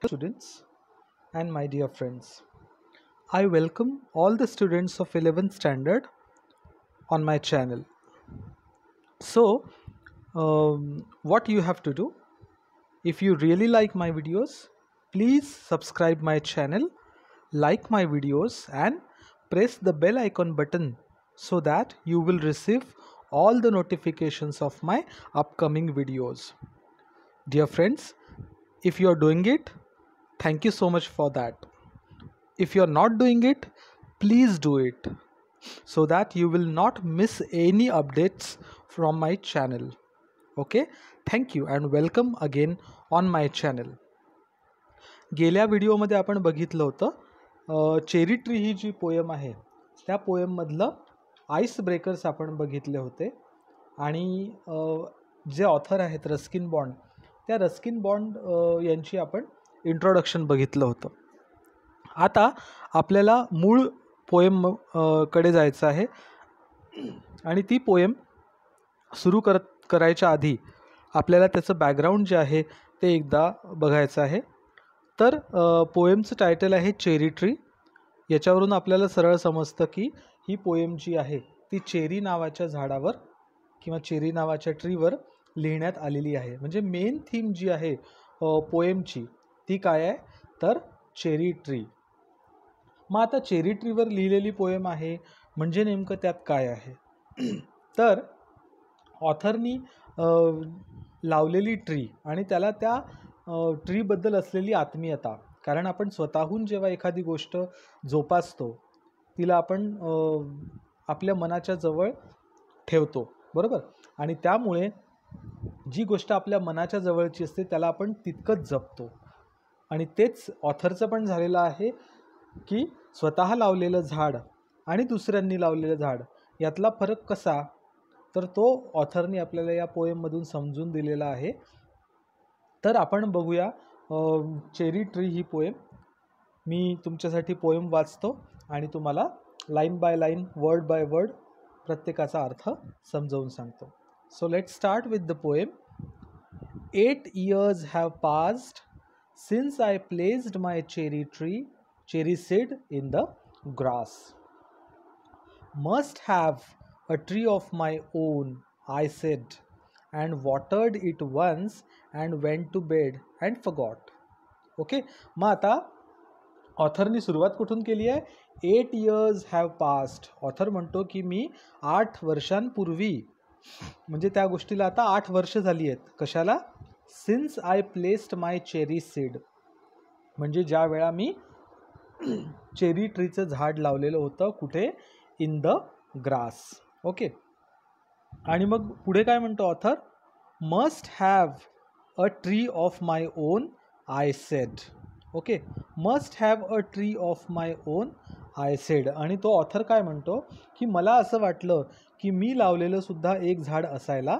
Students and my dear friends, I welcome all the students of 11th standard on my channel. So, what you have to do, if you really like my videos, please subscribe my channel, like my videos and press the bell icon button so that you will receive all the notifications of my upcoming videos. Dear friends, if you are doing it, thank you so much for that. If you are not doing it, please do it so that you will not miss any updates from my channel. Okay, thank you and welcome again on my channel. गेल्या व्हिडिओमध्ये आपण बघितलं होतं cherry tree ही जी poem आहे त्या पोयममधलं ice breakers आपण बघितले होते आणि जे ऑथर आहेत रस्किन बॉन्ड, त्या रस्किन बॉन्ड यांची आपण इंट्रोडक्शन बघितलं होतं. आता आपल्याला मूळ पोएम कडे जायचं आहे आणि ती पोएम सुरू करायच्या आधी आपल्याला त्याचं बॅकग्राऊंड जे आहे ते एकदा बघायचं आहे. तर पोएमचं टायटल आहे चेरी ट्री. याच्यावरून आपल्याला सरळ समजतं की ही पोएम जी आहे ती चेरी नावाच्या झाडावर किंवा चेरी नावाच्या ट्रीवर लिहिण्यात आलेली आहे. म्हणजे मेन थीम जी आहे पोएमची ती काय आहे तर चेरी ट्री. मग आता चेरी ट्रीवर लिहिलेली पोएम आहे म्हणजे नेमकं त्यात काय आहे तर ऑथरनी लावलेली ट्री आणि त्याला त्या ट्रीबद्दल असलेली आत्मीयता. कारण आपण स्वतःहून जेव्हा एखादी गोष्ट जोपासतो तिला आपण आपल्या मनाच्या जवळ ठेवतो, बरोबर. आणि त्यामुळे जी गोष्ट आपल्या मनाच्या जवळची असते त्याला आपण तितकंच जपतो. आणि तेच ऑथरचं पण झालेलं आहे की स्वतः लावलेलं झाड आणि दुसऱ्यांनी लावलेलं झाड यातला फरक कसा, तर तो ऑथरनी आपल्याला या पोएममधून समजून दिलेला आहे. तर आपण बघूया चेरी ट्री ही पोएम. मी तुमच्यासाठी पोएम वाचतो आणि तुम्हाला line by line, word by word प्रत्येकाचा अर्थ समजावून सांगतो. So let's start with the poem. 8 years have passed since I placed my cherry seed in the grass. Must have a tree of my own, I said, and watered it once and went to bed and forgot. Okay, मग आता ऑथरनी सुरुवात कुठून केली आहे? 8 years have passed. Author म्हणतो की मी 8 वर्षांपूर्वी, म्हणजे त्या गोष्टीला आता 8 वर्ष झाली आहेत. कशाला? Since I placed my cherry seed, म्हणजे ज्या वेळा मी चेरी ट्रीचं झाड लावलेलं होतं. कुठे? In the grass. ओके, आणि मग पुढे काय म्हणतो author? Must have a tree of my on, I said. Okay, must have a tree of my on, I said. आणि तो ऑथर काय म्हणतो की मला असं वाटलं की मी लावलेलं सुद्धा एक झाड असायला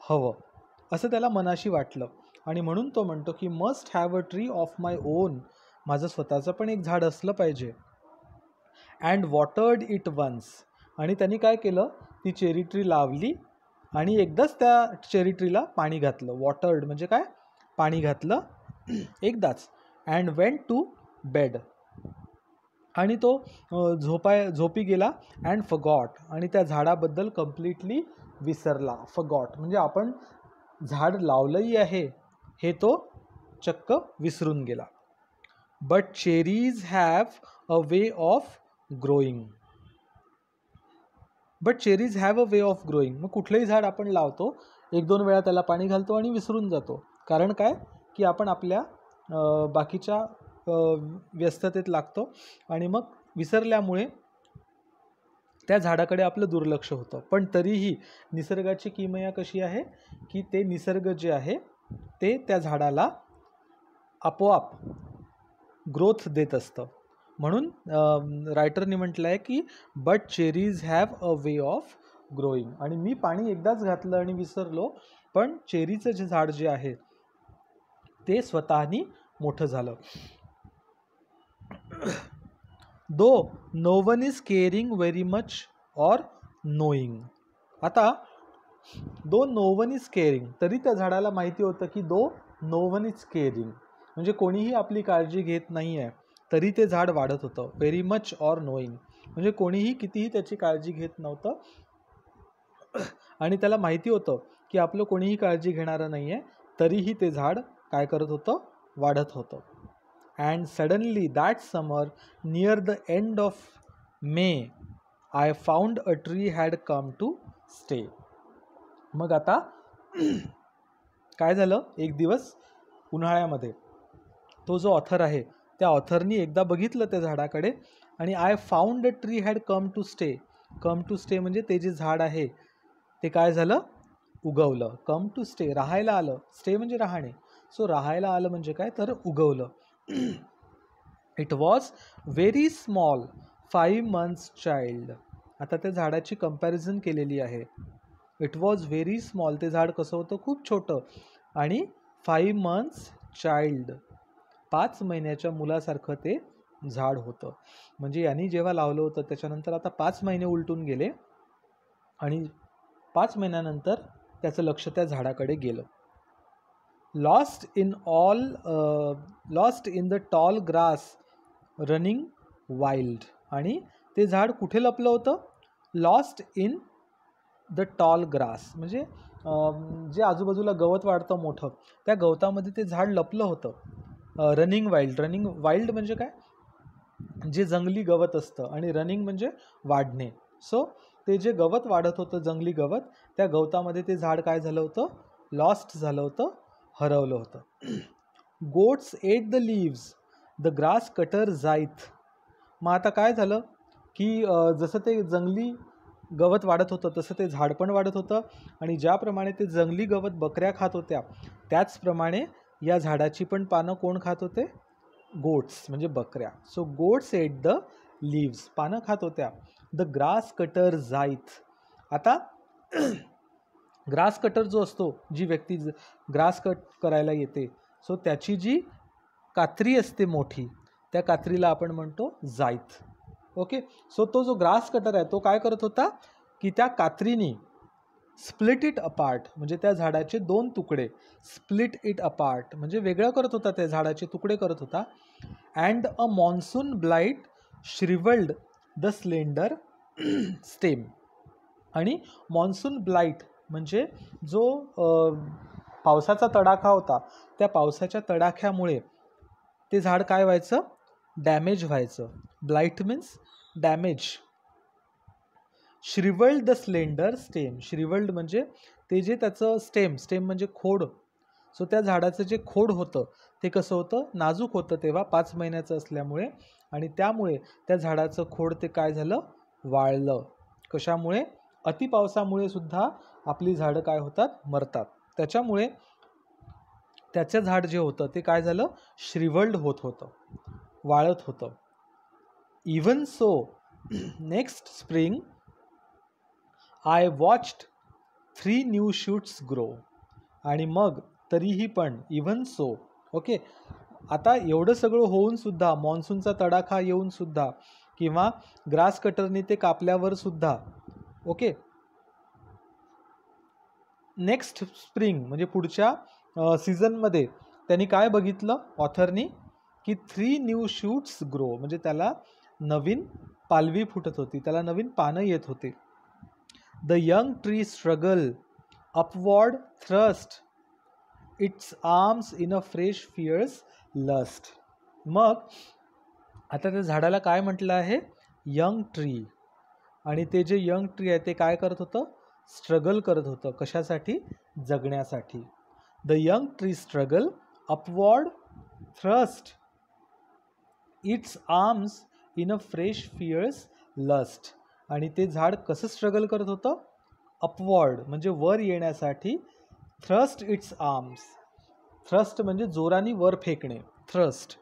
हवं, असं त्याला मनाशी वाटलं. आणि म्हणून तो म्हणतो की must have a tree of my on, माझं स्वतःचं पण एक झाड असलं पाहिजे. अँड वॉटर्ड इट वन्स, आणि त्यांनी काय केलं, ती चेरी ट्री लावली आणि एकदाच त्या चेरी ट्रीला पाणी घातलं. वॉटर्ड म्हणजे काय? पाणी घातलं एकदाच. अँड वेंट टू बेड, आणि तो झोपी गेला. अँड फॉरगॉट, आणि त्या झाडाबद्दल कम्प्लिटली विसरला. फॉरगॉट म्हणजे आपण झाड लावलंही आहे हे तो चक्क विसरून गेला. But cherries have a way of growing. But cherries have a way of growing. मग कुठलंही झाड आपण लावतो, 1-2 वेळा त्याला पाणी घालतो आणि विसरून जातो. कारण काय की आपण आपल्या बाकीच्या व्यस्ततेत लागतो आणि मग विसरल्यामुळे त्या झाडाकडे आपलं दुर्लक्ष होतं. पण तरीही निसर्गाची किमया कशी आहे की ते निसर्ग जे आहे ते त्या झाडाला आपोआप ग्रोथ देत असतं. म्हणून रायटरने म्हटलं आहे की but cherries have a way of growing. आणि मी पाणी एकदाच घातलं आणि विसरलो, पण चेरीचं जे झाड जे आहे ते स्वतःनी मोठं झालं. Though no one is caring very much or knowing. आता though no one is caring, तरी त्या झाडाला माहिती होतं की though no one is caring, म्हणजे कोणीही आपली काळजी घेत नाही आहे तरी ते झाड वाढत होतं. व्हेरी मच ऑर नोईंग, म्हणजे कोणीही कितीही त्याची काळजी घेत नव्हतं आणि त्याला माहिती होतं की आपलं कोणीही काळजी घेणारं नाही आहे, तरीही ते झाड काय करत होतं, वाढत होतं. And suddenly that summer near the end of May I found a tree had come to stay. मग आता काय झालं, एक दिवस उन्हाळ्यामध्ये तो जो ऑथर आहे त्या ऑथरनी एकदा बघितलं त्या झाडाकडे आणि I found a tree had come to stay. Come to stay म्हणजे ते जे झाड आहे ते काय झालं, उगवलं. कम टू स्टे राहायला आलं, स्टे म्हणजे राहणे. सो राहायला आलं म्हणजे काय तर उगवलं. It was very small 5 months child. आता त्या झाडाची कंपॅरिझन केलेली आहे. इट वॉज व्हेरी स्मॉल, ते झाड कसं होतं, खूप छोटं, आणि 5 months चाइल्ड 5 महिन्याच्या मुलासारखं ते झाड होतं. म्हणजे यांनी जेव्हा लावलं होतं त्याच्यानंतर आता 5 महिने उलटून गेले आणि 5 महिन्यानंतर त्याचं लक्ष त्या झाडाकडे गेलं. Lost in the tall grass running wild. आणि ते झाड कुठे लपलं होतं, lost in the tall grass म्हणजे जे आजूबाजूला गवत वाढतं मोठं, त्या गवतामध्ये ते झाड लपलं होतं. रनिंग वाईल्ड म्हणजे काय, जे जंगली गवत असतं, आणि रनिंग म्हणजे वाढणे. सो ते जे गवत वाढत होतं, जंगली गवत, त्या गवतामध्ये ते झाड काय झालं होतं, लॉस्ट झालं होतं, हरवलं होतं. Goats at the leaves the grass cutter जाईत. मग आता काय झालं की जसं ते जंगली गवत वाढत होतं तसं ते झाड पण वाढत होतं, आणि ज्याप्रमाणे ते जंगली गवत बकऱ्या खात होत्या त्याचप्रमाणे या झाडाची पण पानं कोण खात होते, गोट्स म्हणजे बकऱ्या. So goats at the leaves, पानं खात होत्या. द ग्रास कटर जाईत. आता ग्रास कटर जो असतो, जी व्यक्ती ग्रास कट करायला येते, सो त्याची जी कात्री असते मोठी, त्या कात्रीला आपण म्हणतो जाईत. ओके, सो तो जो ग्रास कटर आहे तो काय करत होता की त्या कात्रीने स्प्लिट इट अपार्ट, म्हणजे त्या झाडाचे 2 तुकडे, स्प्लिट इट अपार्ट म्हणजे वेगळं करत होता, त्या झाडाचे तुकडे करत होता. And a monsoon blight shrivelled the slender stem. आणि मॉन्सून ब्लाइट म्हणजे जो पावसाचा तडाखा होता, त्या पावसाच्या तडाख्यामुळे ते झाड काय व्हायचं, डॅमेज व्हायचं. Blight means damage. Shrivelled the slender stem, shrivelled म्हणजे ते जे त्याचं स्टेम म्हणजे खोड. सो त्या झाडाचं जे खोड होतं ते कसं होतं, नाजूक होतं तेव्हा, 5 महिन्याचं असल्यामुळे, आणि त्यामुळे त्या झाडाचं खोड ते काय झालं, वाळलं. कशामुळे, अतिपावसामुळे सुद्धा आपली झाडं काय होतात, मरतात. त्याच्यामुळे त्याचं झाड जे होतं ते काय झालं, श्रिवल्ड होत होतं, वाळत होतं. Even so next spring I watched 3 new shoots grow. आणि मग तरीही पण, इवन सो, ओके, आता एवढं सगळं होऊन सुद्धा, मॉन्सूनचा तडाखा येऊन सुद्धा, किंवा ग्रास कटरने ते कापल्यावर सुद्धा, ओके, नेक्स्ट स्प्रिंग म्हणजे पुढच्या सीझनमध्ये त्यांनी काय बघितलं ऑथरनी, की 3 न्यू शूट्स ग्रो, म्हणजे त्याला नवीन पालवी फुटत होती, त्याला नवीन पानं येत होते. The young tree struggle upward thrust its arms in a fresh fierce lust. मग आता त्या झाडाला काय म्हटलं आहे, यंग ट्री. आणि ते जे यंग ट्री आहे ते काय करत होतं, स्ट्रगल करत होतं, कशासाठी, जगण्यासाठी. The young tree struggle upward thrust its arms in a fresh fierce lust. आणि ते झाड कसं स्ट्रगल करत होतं, अपवॉर्ड म्हणजे वर येण्यासाठी, थ्रस्ट इट्स आर्म्स, थ्रस्ट म्हणजे जोराने वर फेकणे, थ्रस्ट,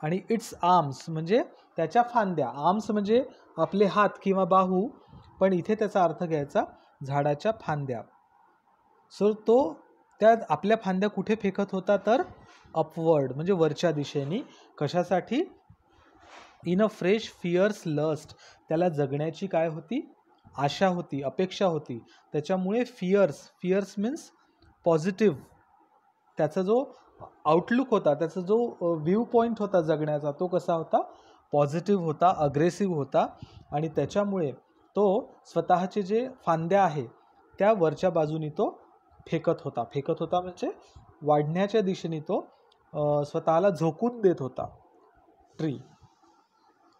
आणि इट्स आर्म्स म्हणजे त्याच्या फांद्या, आर्म्स म्हणजे आपले हात किंवा बाहू, पण इथे त्याचा अर्थ घ्यायचा झाडाच्या फांद्या. सो तो त्या आपल्या फांद्या कुठे फेकत होता, तर अपवर्ड म्हणजे वरच्या दिशेने. कशासाठी, in a fresh fierce lust, त्याला जगण्याची काय होती, आशा होती, अपेक्षा होती. त्याच्यामुळे फियर्स मीन्स पॉझिटिव्ह, त्याचा जो आउटलुक होता, त्याचा जो व्ह्यू पॉईंट होता जगण्याचा, तो कसा होता, पॉझिटिव्ह होता, अग्रेसिव्ह होता. आणि त्याच्यामुळे तो स्वतःचे जे फांद्या आहे त्या वरच्या बाजूनी तो फेकत होता म्हणजे वाढण्याच्या दिशेने तो स्वतःला झोकून देत होता ट्री.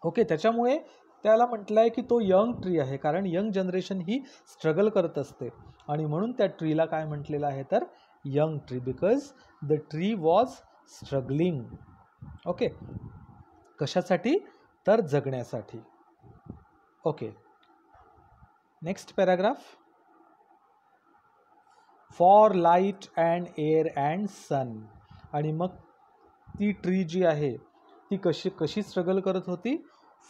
ओके, त्याच्यामुळे त्याला म्हटलं आहे की तो यंग ट्री आहे, कारण यंग जनरेशन ही स्ट्रगल करत असते. आणि म्हणून त्या ट्रीला काय म्हटलेलं आहे तर young tree, because the tree was struggling. Okay, कशासाठी तर जगण्यासाठी. Okay, next paragraph. For light and air and sun. आणि मग ती ट्री जी आहे ती कशी स्ट्रगल करत होती,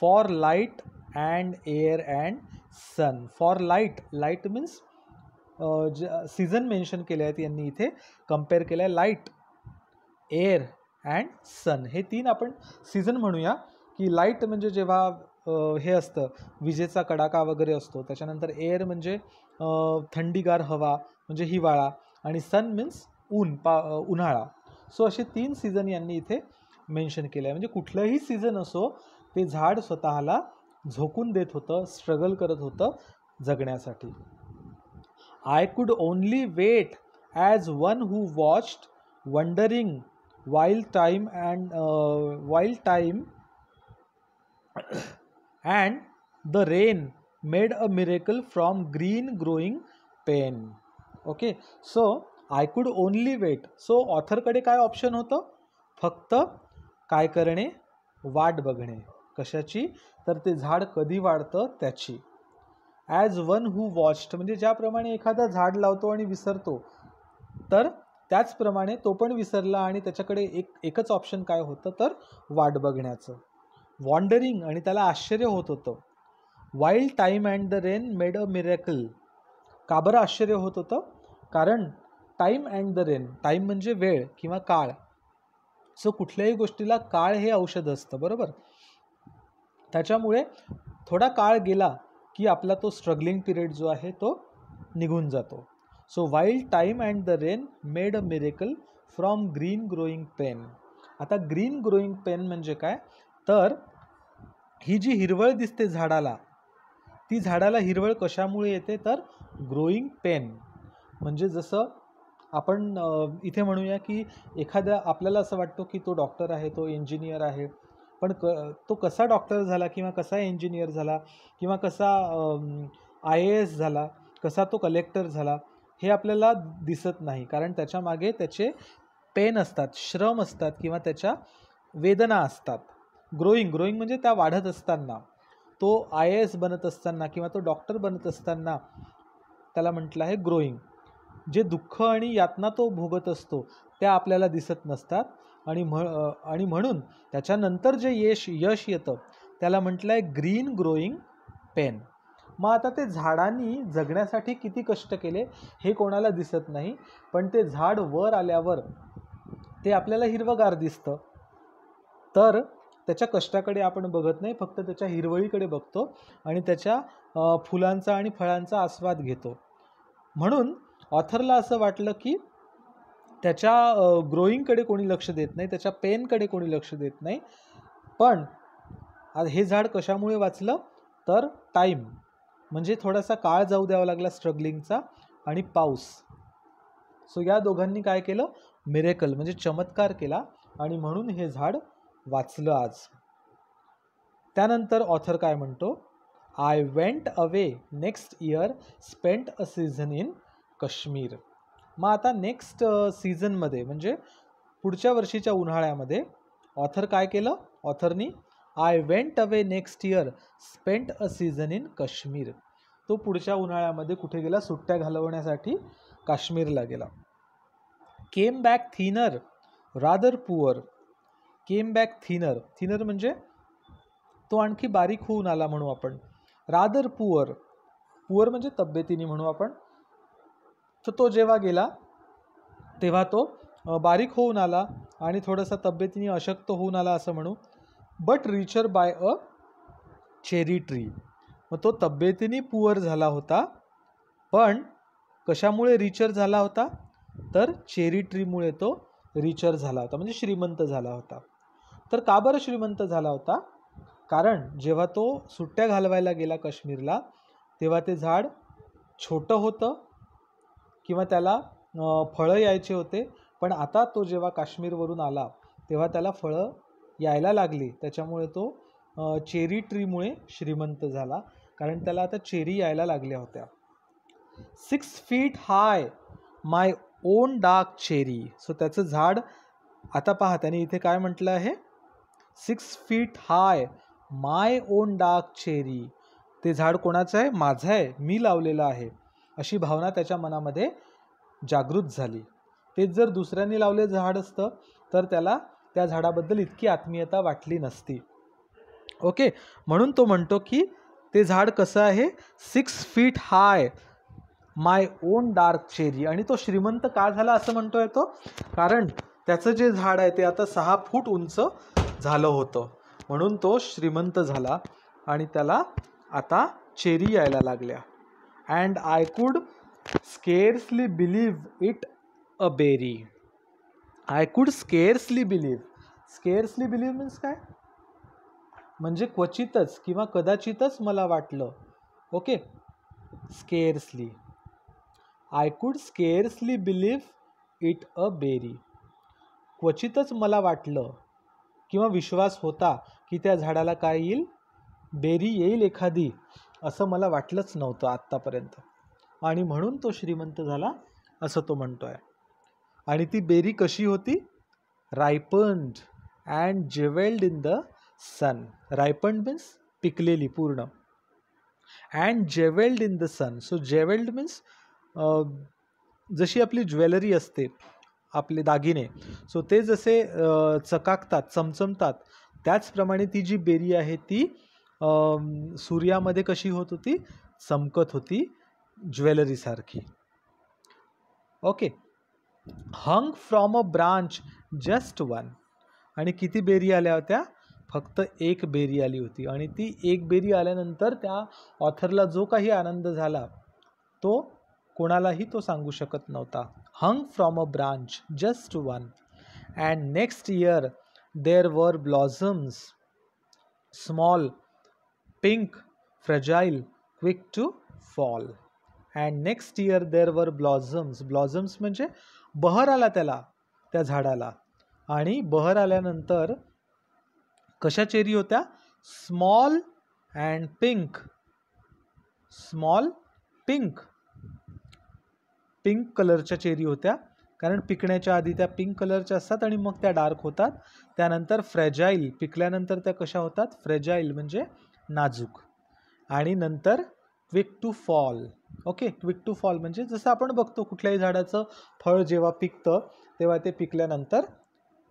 for light and air and sun. For light means season mention केले आहेत यांनी इथे, कम्पेअर केलं आहे लाईट, एअर अँड सन, हे 3 आपण सीझन म्हणूया. की लाईट म्हणजे जेव्हा हे असतं विजेचा कडाका वगैरे असतो, त्याच्यानंतर एअर म्हणजे थंडीगार हवा म्हणजे हिवाळा, आणि सन मीन्स उन्हाळा. सो असे 3 सीझन यांनी इथे मेन्शन केले आहे. म्हणजे कुठलंही सीझन असो ते झाड स्वतःला झोकून देत होतं, स्ट्रगल करत होतं जगण्यासाठी. I could only wait as one who watched wondering while time and the rain made a miracle from green growing pain. Okay, so I could only wait. So ऑथरकडे काय ऑप्शन होतं, फक्त काय करणे, वाट बघणे. कशाची तर ते झाड कधी वाढतं त्याची. ॲज वन हू वॉच्ड म्हणजे ज्याप्रमाणे एखादा झाड लावतो आणि विसरतो, तर त्याचप्रमाणे तो पण विसरला आणि त्याच्याकडे एकच ऑप्शन काय होतं तर वाट बघण्याचं. वॉन्डरिंग आणि त्याला आश्चर्य होत होतं. Wild time and the rain made a miracle. का बरं आश्चर्य होत होतं, कारण time and the rain, time म्हणजे वेळ किंवा काळ. सो कुठल्याही गोष्टीला काळ हे औषध असतं, बरोबर. त्याच्यामुळे थोडा काळ गेला की आपला तो स्ट्रगलिंग पिरियड जो आहे तो निघून जातो. So wild time and the rain made a miracle from green growing pain. आता ग्रीन ग्रोईंग पेन म्हणजे काय तर ही जी हिरवळ दिसते झाडाला, ती झाडाला हिरवळ कशामुळे येते तर ग्रोईंग पेन. म्हणजे जसं आपण इथे म्हणूया की एखाद्या, आपल्याला असं वाटतं की तो डॉक्टर आहे, तो इंजिनियर आहे, पण तो कसा डॉक्टर झाला किंवा कसा इंजिनियर झाला किंवा कसा IAS झाला, कसा तो कलेक्टर झाला, हे आपल्याला दिसत नाही. कारण त्याच्या मागे त्याचे पेन असतात, श्रम असतात किंवा त्याच्या वेदना असतात. ग्रोईंग म्हणजे त्या वाढत असताना, तो IAS बनत असताना किंवा तो डॉक्टर बनत असताना त्याला म्हटलं आहे ग्रोईंग. जे दुःख आणि यातना तो भोगत असतो त्या आपल्याला दिसत नसतात. आणि म्हणून त्याच्यानंतर जे यश येतं त्याला म्हटलं आहे ग्रीन ग्रोईंग पेन. मग आता ते झाडांनी जगण्यासाठी किती कष्ट केले हे कोणाला दिसत नाही, पण ते झाड वर आल्यावर ते आपल्याला हिरवगार दिसतं. तर त्याच्या कष्टाकडे आपण बघत नाही, फक्त त्याच्या हिरवळीकडे बघतो आणि त्याच्या फुलांचा आणि फळांचा आस्वाद घेतो. म्हणून ऑथरला असं वाटलं की त्याच्या ग्रोईंगकडे कोणी लक्ष देत नाही, त्याच्या पेनकडे कोणी लक्ष देत नाही. पण हे झाड कशामुळे वाचलं तर टाईम म्हणजे थोडासा काळ जाऊ द्यावा लागला स्ट्रगलिंगचा, आणि पाऊस. सो या दोघांनी काय केलं, मिरेकल म्हणजे चमत्कार केला, आणि म्हणून हे झाड वाचलं आज. त्यानंतर ऑथर काय म्हणतो, I went away next year spent a season in Kashmir. मग आता नेक्स्ट सीझनमध्ये म्हणजे पुढच्या वर्षीच्या उन्हाळ्यामध्ये ऑथर काय केलं, ऑथरनी I went away next year spent a season in Kashmir. तो पुढच्या उन्हाळ्यामध्ये कुठे गेला, सुट्ट्या घालवण्यासाठी काश्मीरला गेला. Came back thinner rather poor. Came back thinner म्हणजे तो आणखी बारीक होऊन आला म्हणू आपण. रादर पुअर म्हणजे तब्येतीने म्हणू आपण. तर तो जेव्हा गेला तेव्हा तो बारीक होऊन आला आणि थोडासा तब्येतीने अशक्त होऊन आला असं म्हणू. But richer by a cherry tree. मग तो तब्येतीने पुअर झाला होता, पण कशामुळे रिचर झाला होता तर चेरी ट्रीमुळे तो रिचर झाला होता, म्हणजे श्रीमंत झाला होता. तर का बरं श्रीमंत झाला होता? कारण जेव्हा तो सुट्ट्या घालवायला गेला काश्मीरला, तेव्हा ते झाड छोटं होतं किंवा त्याला फळं यायचे होते. पण आता तो जेव्हा काश्मीरवरून आला तेव्हा त्याला फळं यायला लागली. त्याच्यामुळे तो चेरी ट्रीमुळे श्रीमंत झाला, कारण त्याला आता चेरी यायला लागल्या होत्या. 6 feet hi my on dark cherry. So त्याचं झाड, आता पहा त्याने इथे काय म्हटलं आहे, 6 feet hi my on dark cherry. ते झाड कोणाचं आहे? माझं आहे, मी लावलेलं आहे, अशी भावना त्याच्या मनामध्ये जागृत झाली. तेच जर दुसऱ्यांनी लावलेलं झाड असतं तर त्याला त्या झाडाबद्दल इतकी आत्मीयता वाटली नसती. ओके, म्हणून तो म्हणतो की ते झाड कसं आहे, 6 feet hi my on dark cherry. आणि तो श्रीमंत का झाला असं म्हणतोय तो? कारण त्याचं जे झाड आहे ते आता 6 फूट उंच झालं होतं, म्हणून तो श्रीमंत झाला आणि त्याला आता चेरी यायला लागल्या. And I could scarcely believe it a berry. I could scarcely believe. Scarcely believe means काय? म्हणजे क्वचितच किंवा कदाचितच मला वाटलं. Okay, scarcely. I could scarcely believe it a berry. क्वचितच मला वाटलं किंवा विश्वास होता की त्या झाडाला काय येईल, बेरी येईल एखादी, असं मला वाटलंच नव्हतं आत्तापर्यंत. आणि म्हणून तो श्रीमंत झाला असं तो म्हणतोय. आणि ती बेरी कशी होती? Ripened and jewelled in the sun. Ripened means पिकलेली पूर्ण, and jewelled in the sun. So jewelled means जशी आपली ज्वेलरी असते, आपले दागिने, सो ते जसे चकाकतात, चमचमतात, त्याचप्रमाणे ती जी बेरी आहे ती सूर्यामध्ये कशी होत होती? चमकत होती, ज्वेलरीसारखी. Okay, hung from a branch just one. आणि किती बेरी आल्या होत्या? फक्त एक बेरी आली होती. आणि ती एक बेरी आल्यानंतर त्या ऑथरला जो काही आनंद झाला तो कोणालाही तो सांगू शकत नव्हता. Hung from a branch just one. And next year there were blossoms, small, pink, fragile, quick to fall. And next year there were blossoms. ब्लॉझम्स म्हणजे बहर आला त्याला, त्या झाडाला. आणि बहर आल्यानंतर कशा चेरी होत्या? Small and pink. Small, pink, pink कलरच्या चेरी होत्या, कारण पिकण्याच्या आधी त्या पिंक कलरच्या असतात आणि मग त्या डार्क होतात. त्यानंतर फ्रॅजाईल, पिकल्यानंतर त्या कशा होतात? फ्रॅजाईल म्हणजे नाजूक. आणि नंतर quick to fall. Okay, quick to fall म्हणजे जसं आपण बघतो कुठल्याही झाडाचं फळ जेव्हा पिकतं तेव्हा ते पिकल्यानंतर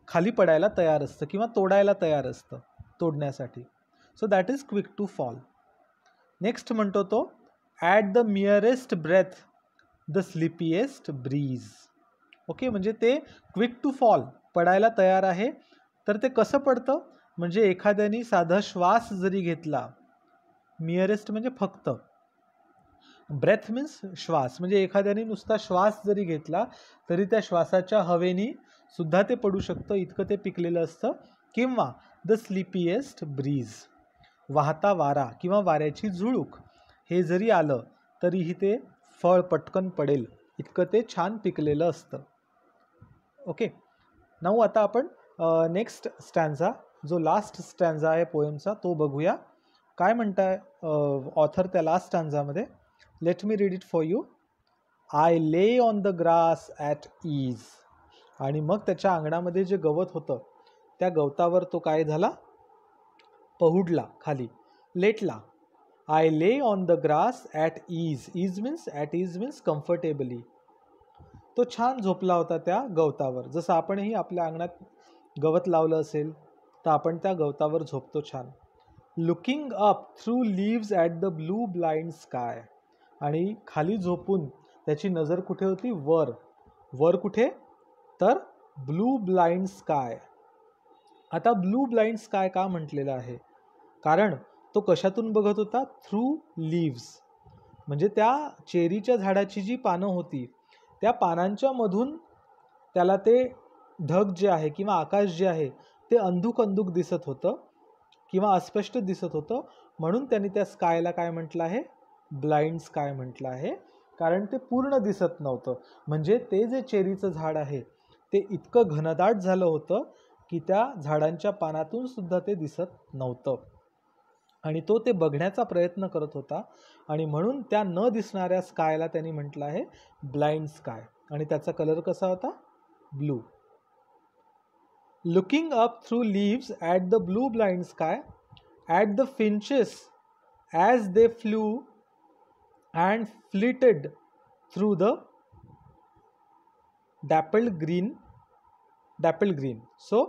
खाली पडायला तयार असतं किंवा तोडायला तयार असतं, तोडण्यासाठी. So that is quick to fall. Next म्हणतो तो, at the merest breath the slippiest breeze. Okay, म्हणजे ते क्विक टू फॉल, पडायला तयार आहे. तर ते कसं पडतं? म्हणजे एखाद्याने साधा श्वास जरी घेतला, मियरेस्ट म्हणजे फक्त, ब्रेथ मीन्स श्वास, म्हणजे एखाद्याने नुसता श्वास जरी घेतला तरी त्या श्वासाच्या हवेनी सुद्धा ते पडू शकतं, इतकं ते पिकलेलं असतं. किंवा द स्लिपिएस्ट ब्रीज, वाहता वारा किंवा वाऱ्याची झुळूक, हे जरी आलं तरीही ते फळ पटकन पडेल, इतकं ते छान पिकलेलं असतं. ओके, नाऊ आता आपण नेक्स्ट स्टॅन्झा, जो लास्ट स्टॅन्झा आहे पोएमचा, तो बघूया. काय म्हणताय ऑथर त्या लास्ट स्टॅन्झामध्ये? Let me read it for you. I lay on the grass at ease. आणि मग त्याच्या अंगणामध्ये जे गवत होतं त्या गवतावर तो काय झाला? पहुडला, खाली लेटला. I lay on the grass at ease. Ease means, at ease means comfortably. तो छान झोपला होता त्या गवतावर. जसं आपणही आपल्या अंगणात गवत लावलं असेल तर आपण त्या गवतावर झोपतो छान. Looking up through leaves at the blue blind sky. आणि खाली झोपून त्याची नजर कुठे होती? वर. वर कुठे? तर ब्लू ब्लाइंड स्काय. आता ब्लू ब्लाइंड स्काय का म्हटलेलं आहे? कारण तो कशातून बघत होता? Through leaves. म्हणजे त्या चेरीच्या झाडाची जी पानं होती त्या पानांच्या मधून त्याला ते ढग जे आहे किंवा आकाश जे आहे ते अंधुक अंधुक दिसत होतं किंवा अस्पष्ट दिसत होतं, म्हणून त्यांनी त्या स्कायला काय म्हटलं आहे, ब्लाइंड स्काय म्हटलं आहे, कारण ते पूर्ण दिसत नव्हतं. म्हणजे ते जे चेरीचं झाड आहे ते इतकं घनदाट झालं होतं की त्या झाडांच्या पानातून सुद्धा ते दिसत नव्हतं आणि तो ते बघण्याचा प्रयत्न करत होता आणि म्हणून त्या न दिसणाऱ्या स्कायला त्यांनी म्हटलं आहे ब्लाइंड स्काय. आणि त्याचा कलर कसा होता, blue. Looking up through leaves at the blue blind sky, at the finches as they flew and flitted through the dappled green. So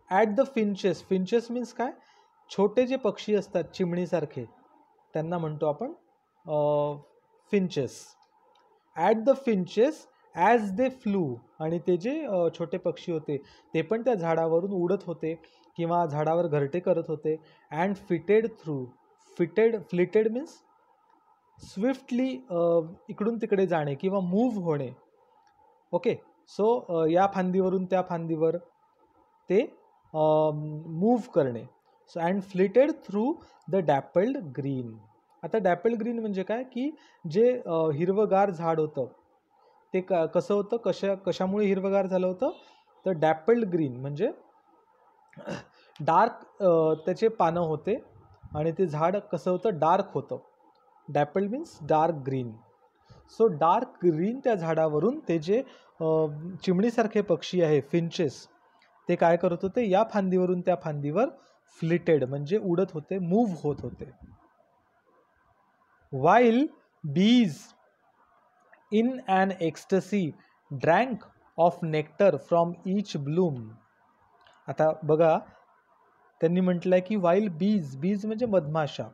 at the finches means काय, छोटे जे पक्षी असतात चिमणीसारखे त्यांना म्हणतो आपण finches. At the finches as they flu, आणि ते जे छोटे पक्षी होते ते पण त्या झाडावरून उडत होते किंवा झाडावर घरटे करत होते. अँड फ्लिटेड मीन्स स्विफ्टली इकडून तिकडे जाणे किंवा मूव्ह होणे. ओके, सो या फांदीवरून त्या फांदीवर ते मूव्ह करणे. So and flitted through the dappled green. आता डॅपल्ड ग्रीन म्हणजे काय की जे हिरवगार झाड होतं ते कसं होतं, कशामुळे हिरवगार झालं होतं, तर डॅपल्ड ग्रीन म्हणजे डार्क त्याचे पानं होते आणि ते झाड कसं होतं, डार्क होतं. Dappled means dark green. So dark green त्या झाडावरून ते जे चिमणीसारखे पक्षी आहे फिंचेस ते काय करत होते, या फांदीवरून त्या फांदीवर फ्लिटेड म्हणजे उडत होते, मूव्ह होत होते. While bees in an ecstasy drank of nectar from each bloom. आता बघा त्यांनी म्हटलंय की while bees म्हणजे मधमाशा,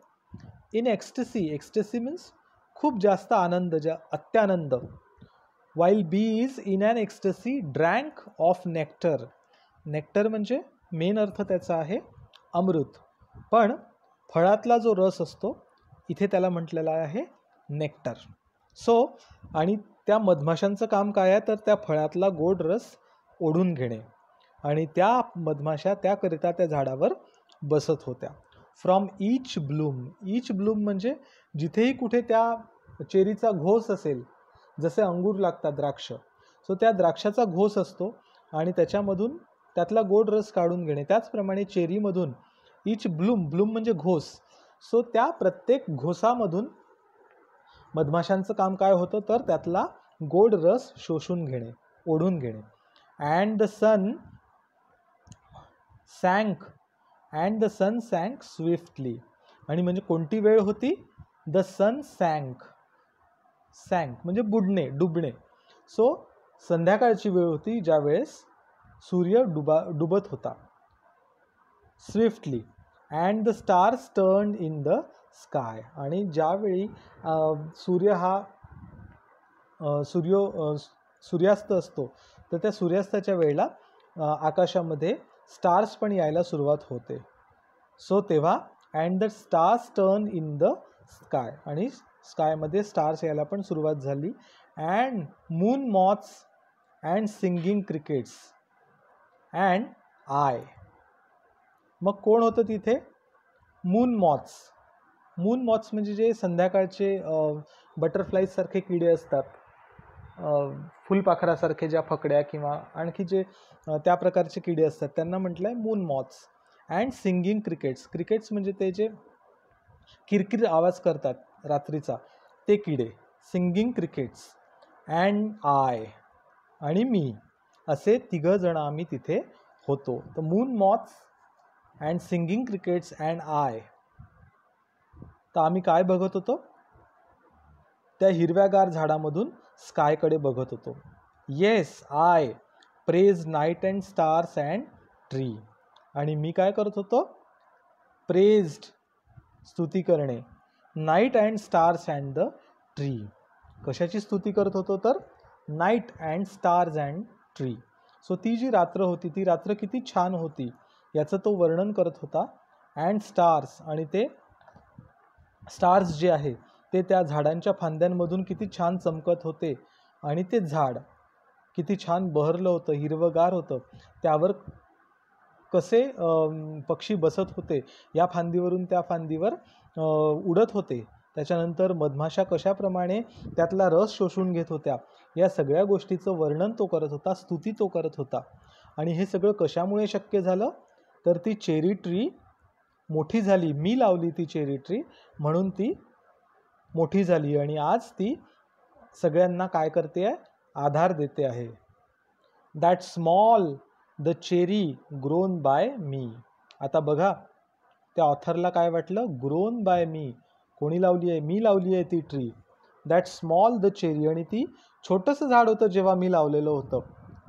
in ecstasy means खूप जास्त आनंद, अत्यानंद. While bees in an ecstasy drank of nectar. Nectar म्हणजे मेन अर्थ त्याचा आहे अमृत, पण फळातला जो रस असतो इथे त्याला म्हटलेला आहे नेक्टर. सो आणि त्या मधमाशांचं काम काय आहे, तर त्या फळातला गोड रस ओढून घेणे, आणि त्या मधमाशा त्याकरिता त्या झाडावर बसत होत्या. फ्रॉम ईच ब्लूम म्हणजे जिथेही कुठे त्या चेरीचा घोस असेल, जसे अंगूर लागतात द्राक्ष, सो त्या द्राक्षाचा घोस असतो आणि त्याच्यामधून त्यातला गोड रस काढून घेणे. त्याचप्रमाणे चेरीमधून ईच ब्लूम म्हणजे घोस, सो त्या प्रत्येक घोसामधून मधमाशांचं काम काय होतं, तर त्यातला गोड रस शोषून घेणे, ओढून घेणे. And the sun sank swiftly. आणि म्हणजे कोणती वेळ होती, द सन सँक म्हणजे बुडणे, डुबणे. सो संध्याकाळची वेळ होती ज्यावेळेस सूर्य डुबत होता. Swiftly. And the stars turn in the sky. आणि ज्यावेळी सूर्यास्त असतो तर त्या सूर्यास्ताच्या वेळेला आकाशामध्ये स्टार्स पण यायला सुरुवात होते. सो तेव्हा and the stars turn in the sky, आणि स्कायमध्ये स्टार्स यायला पण सुरुवात झाली. And moon moths and singing crickets and I. मग कोण होतं तिथे, मून मॉथ्स म्हणजे जे संध्याकाळचे बटरफ्लाईजसारखे किडे असतात, फुलपाखरासारखे ज्या फकड्या किंवा आणखी जे त्या प्रकारचे किडे असतात त्यांना म्हटलं आहे moon moths. And singing crickets म्हणजे ते जे किरकिर आवाज करतात रात्रीचा ते किडे, सिंगिंग क्रिकेट्स. अँड आय, आणि मी, असे तिघं जण आम्ही तिथे होतो. तर moon moths and singing crickets and I. तर आम्ही काय बघत होतो, त्या हिरव्यागार झाडामधून स्कायकडे बघत होतो. Yes, I praise night and stars and tree. आणि मी काय करत होतो, प्रेज्ड स्तुती करणे, night and stars and the tree. कशाची स्तुती करत होतो, तर night and stars and tree. So ती जी रात्र होती ती रात्र किती छान होती याचं तो वर्णन करत होता. अँड स्टार्स, आणि ते स्टार्स जे आहे ते त्या झाडांच्या फांद्यांमधून किती छान चमकत होते, आणि ते झाड किती छान बहरलं होतं, हिरवंगार होतं, त्यावर कसे पक्षी बसत होते, या फांदीवरून त्या फांदीवर उडत होते, त्याच्यानंतर मधमाशा कशाप्रमाणे त्यातला रस शोषून घेत होत्या, या सगळ्या गोष्टीचं वर्णन तो करत होता, स्तुती तो करत होता. आणि हे सगळं कशामुळे शक्य झालं, तर ती चेरी ट्री मोठी झाली, मी लावली ती चेरी ट्री म्हणून ती मोठी झाली आणि आज ती सगळ्यांना काय करते आहे, आधार देते आहे. That small the cherry grown by me. आता बघा त्या ऑथरला काय वाटलं, ग्रोन बाय मी, कोणी लावली आहे, मी लावली आहे ती tree. That small the cherry, आणि ती छोटंसं झाड होतं जेव्हा मी लावलेलं होतं,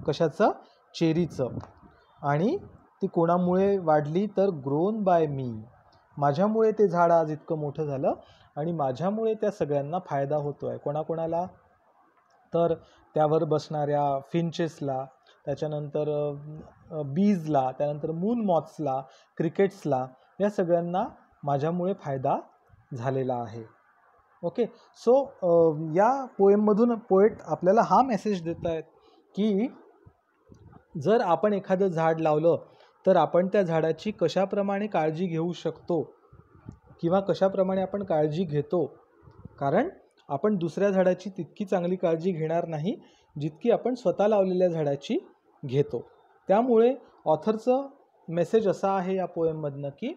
कशाचं, चेरीचं. आणि ती कोणामुळे वाढली, तर ग्रोन बाय मी, माझ्यामुळे ते झाड आज इतकं मोठं झालं आणि माझ्यामुळे त्या सगळ्यांना फायदा होतो आहे. कोणाकोणाला, तर त्यावर बसणाऱ्या फिंचेसला, त्याच्यानंतर बीजला, त्यानंतर मून मॉथ्सला, क्रिकेट्सला, या सगळ्यांना माझ्यामुळे फायदा झालेला आहे. ओके, सो या पोएममधून पोएट आपल्याला हा मेसेज देत आहेत की जर आपण एखादं झाड लावलं तर आपण त्या झाडाची कशाप्रमाणे काळजी घेऊ शकतो किंवा कशाप्रमाणे आपण काळजी घेतो, कारण आपण दुसऱ्या झाडाची तितकी चांगली काळजी घेणार नाही जितकी आपण स्वतः लावलेल्या झाडाची घेतो. त्यामुळे ऑथरचं मेसेज असा आहे या पोएममधनं की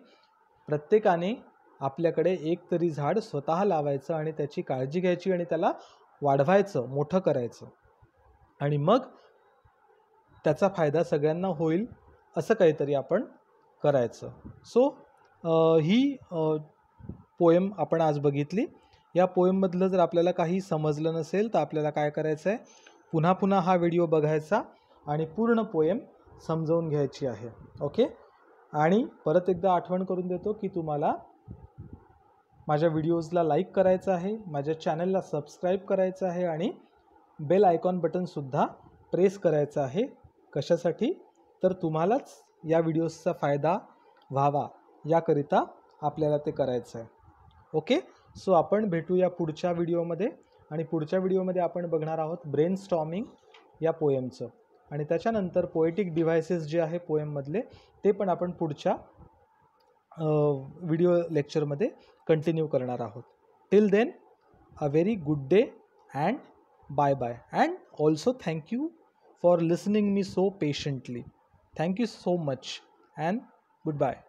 प्रत्येकाने आपल्याकडे एक तरी झाड स्वतः लावायचं आणि त्याची काळजी घ्यायची आणि त्याला वाढवायचं, मोठं करायचं, आणि मग त्याचा फायदा सगळ्यांना होईल असं काहीतरी आपण करायचं. सो ही पोएम आपण आज बघितली. या पोएममधलं जर आपल्याला काही समजलं नसेल तर आपल्याला काय करायचं आहे, पुन्हा पुन्हा हा व्हिडिओ बघायचा आणि पूर्ण पोएम समजावून घ्यायची आहे. ओके, आणि परत एकदा आठवण करून देतो की तुम्हाला माझ्या व्हिडिओजला लाईक करायचं आहे, माझ्या चॅनलला सबस्क्राईब करायचं आहे आणि बेल आयकॉन बटनसुद्धा प्रेस करायचं आहे. कशासाठी, तर तुम्हालाच या व्हिडिओजचा फायदा व्हावा याकरिता आपल्याला ते करायचं आहे. ओके, सो आपण भेटूया पुढच्या व्हिडिओमध्ये, आणि पुढच्या व्हिडिओमध्ये आपण बघणार आहोत ब्रेन स्टॉर्मिंग या पोएमचं, आणि त्याच्यानंतर पोएटिक डिव्हायसेस जे आहे पोएममधले ते पण आपण पुढच्या व्हिडिओ लेक्चरमध्ये कंटिन्यू करणार आहोत. Till then, a very good day and bye bye, and also thank you for listening me so patiently. Thank you so much and goodbye.